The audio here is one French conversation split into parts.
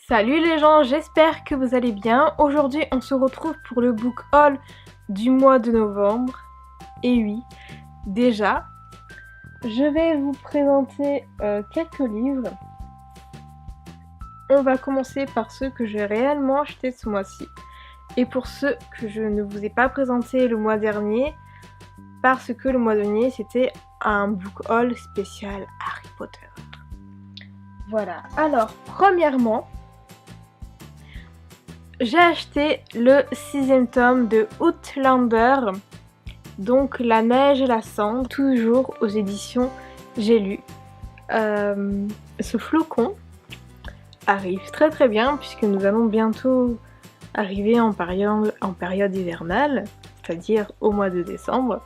Salut les gens, j'espère que vous allez bien. Aujourd'hui on se retrouve pour le book haul du mois de novembre. Et oui, déjà, je vais vous présenter quelques livres. On va commencer par ceux que j'ai réellement achetés ce mois-ci. Et pour ceux que je ne vous ai pas présentés le mois dernier, parce que le mois dernier c'était un book haul spécial Harry Potter. Voilà, alors premièrement, j'ai acheté le 6e tome de Outlander, donc La neige et la cendre, toujours aux éditions J'ai lu. Ce flocon arrive très très bien puisque nous allons bientôt arriver en période hivernale, c'est-à-dire au mois de décembre.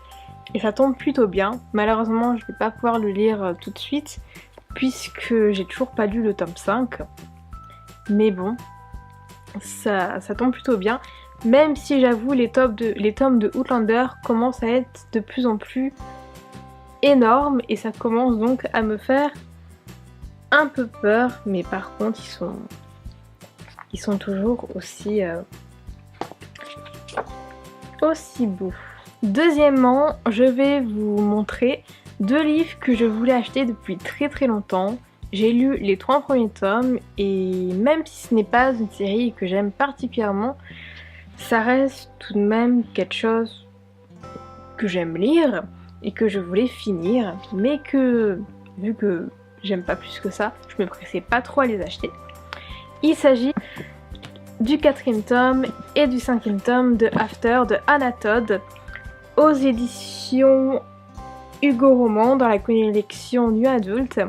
Et ça tombe plutôt bien. Malheureusement, je ne vais pas pouvoir le lire tout de suite puisque j'ai toujours pas lu le tome 5. Mais bon, ça tombe plutôt bien. Même si j'avoue les tomes de Outlander commencent à être de plus en plus énormes et ça commence donc à me faire un peu peur. Mais par contre ils sont toujours aussi beaux. Deuxièmement, je vais vous montrer 2 livres que je voulais acheter depuis très très longtemps. J'ai lu les 3 premiers tomes et même si ce n'est pas une série que j'aime particulièrement, ça reste tout de même quelque chose que j'aime lire et que je voulais finir, mais que vu que j'aime pas plus que ça, je me pressais pas trop à les acheter. Il s'agit du 4e tome et du 5e tome de After de Anna Todd aux éditions Hugo Roman dans la collection New Adult.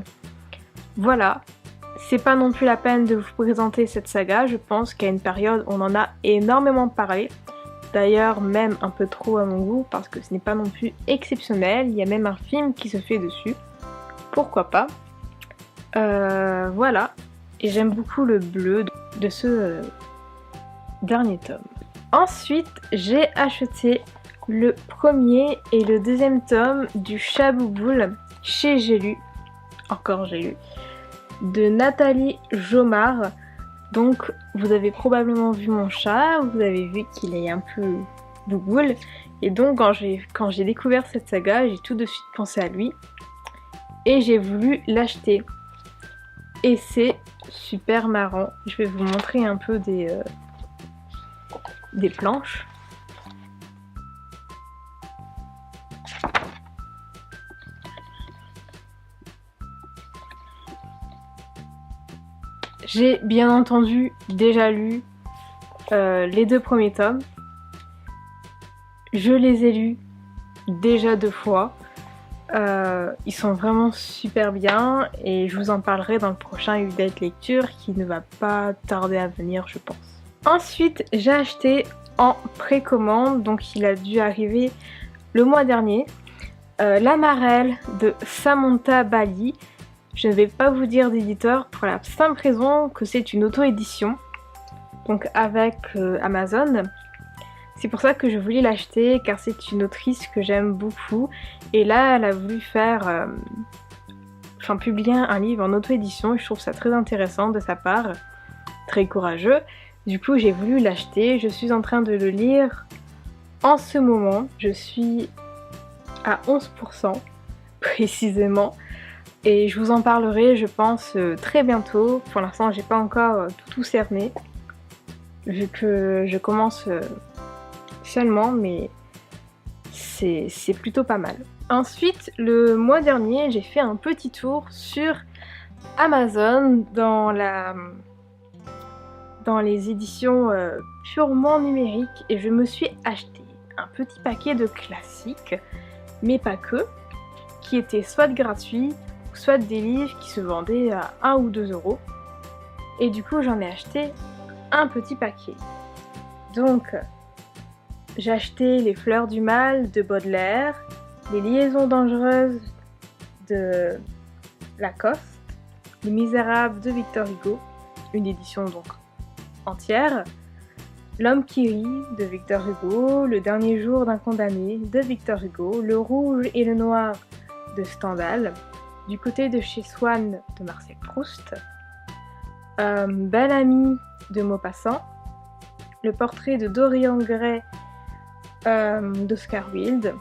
Voilà, c'est pas non plus la peine de vous présenter cette saga, je pense qu'à une période on en a énormément parlé. D'ailleurs même un peu trop à mon goût parce que ce n'est pas non plus exceptionnel, il y a même un film qui se fait dessus, pourquoi pas. Voilà, et j'aime beaucoup le bleu de ce dernier tome. Ensuite j'ai acheté le 1er et le 2e tome du Chabouboule chez J'ai lu, encore J'ai lu, de Nathalie Jomard. Donc vous avez probablement vu mon chat, vous avez vu qu'il est un peu bouboule. Et donc quand j'ai découvert cette saga, j'ai tout de suite pensé à lui. Et j'ai voulu l'acheter. Et c'est super marrant. Je vais vous montrer un peu des planches. J'ai bien entendu déjà lu les 2 premiers tomes. Je les ai lus déjà 2 fois. Ils sont vraiment super bien et je vous en parlerai dans le prochain update lecture qui ne va pas tarder à venir, je pense. Ensuite, j'ai acheté en précommande, donc il a dû arriver le mois dernier, La Marelle de Samantha Bali. Je ne vais pas vous dire d'éditeur pour la simple raison que c'est une auto-édition, donc avec Amazon. C'est pour ça que je voulais l'acheter car c'est une autrice que j'aime beaucoup et là elle a voulu publier un livre en auto-édition et je trouve ça très intéressant de sa part, très courageux. Du coup j'ai voulu l'acheter, je suis en train de le lire en ce moment, je suis à 11% précisément. Et je vous en parlerai, je pense, très bientôt. Pour l'instant, j'ai pas encore tout cerné, vu que je commence seulement, mais c'est plutôt pas mal. Ensuite, le mois dernier, j'ai fait un petit tour sur Amazon dans les éditions purement numériques et je me suis acheté un petit paquet de classiques, mais pas que, qui étaient soit gratuits, soit des livres qui se vendaient à 1 ou 2 euros. Et du coup j'en ai acheté un petit paquet. Donc j'ai acheté Les Fleurs du Mal de Baudelaire, Les Liaisons dangereuses de Lacoste, Les Misérables de Victor Hugo, une édition donc entière, L'Homme qui rit de Victor Hugo, Le Dernier jour d'un condamné de Victor Hugo, Le Rouge et le Noir de Stendhal, Du côté de chez Swann de Marcel Proust, Belle amie de Maupassant, Le portrait de Dorian Gray d'Oscar Wilde,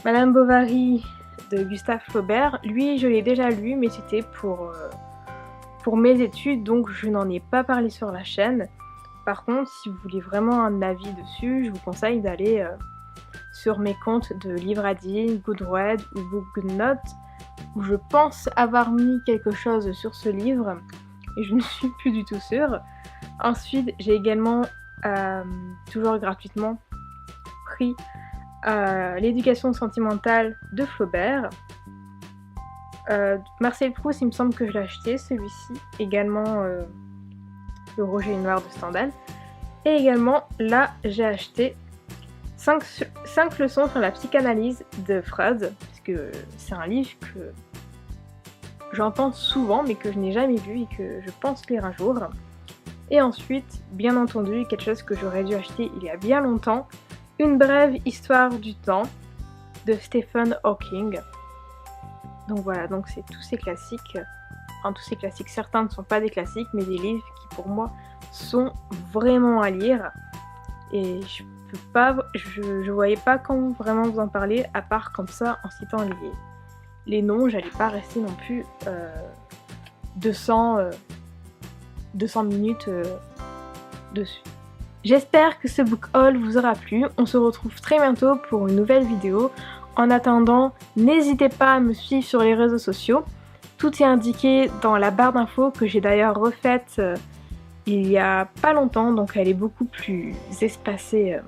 Madame Bovary de Gustave Flaubert. Lui, je l'ai déjà lu, mais c'était pour mes études, donc je n'en ai pas parlé sur la chaîne. Par contre, si vous voulez vraiment un avis dessus, je vous conseille d'aller sur mes comptes de Livradine, Goodreads ou Booknote, où je pense avoir mis quelque chose sur ce livre, et je ne suis plus du tout sûre. Ensuite, j'ai également, toujours gratuitement, pris L'éducation sentimentale de Flaubert. Marcel Proust, il me semble que je l'ai acheté, celui-ci. Également Le Roger Noir de Stendhal. Et également, là, j'ai acheté 5 leçons sur la psychanalyse de Freud, parce que c'est un livre que j'entends souvent, mais que je n'ai jamais lu et que je pense lire un jour. Et ensuite, bien entendu, quelque chose que j'aurais dû acheter il y a bien longtemps, Une brève histoire du temps de Stephen Hawking. Donc voilà, donc c'est tous ces classiques, enfin tous ces classiques, certains ne sont pas des classiques, mais des livres qui pour moi sont vraiment à lire. Et je voyais pas comment vraiment vous en parler, à part comme ça en citant les noms. J'allais pas rester non plus 200 minutes dessus. J'espère que ce book haul vous aura plu. On se retrouve très bientôt pour une nouvelle vidéo. En attendant, n'hésitez pas à me suivre sur les réseaux sociaux. Tout est indiqué dans la barre d'infos que j'ai d'ailleurs refaite il y a pas longtemps, donc elle est beaucoup plus espacée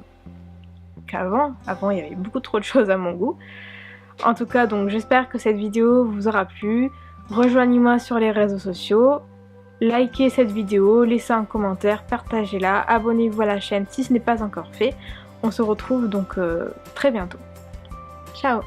qu'avant. Avant, il y avait beaucoup trop de choses à mon goût. En tout cas, donc j'espère que cette vidéo vous aura plu. Rejoignez-moi sur les réseaux sociaux. Likez cette vidéo, laissez un commentaire, partagez-la, abonnez-vous à la chaîne si ce n'est pas encore fait. On se retrouve donc très bientôt. Ciao!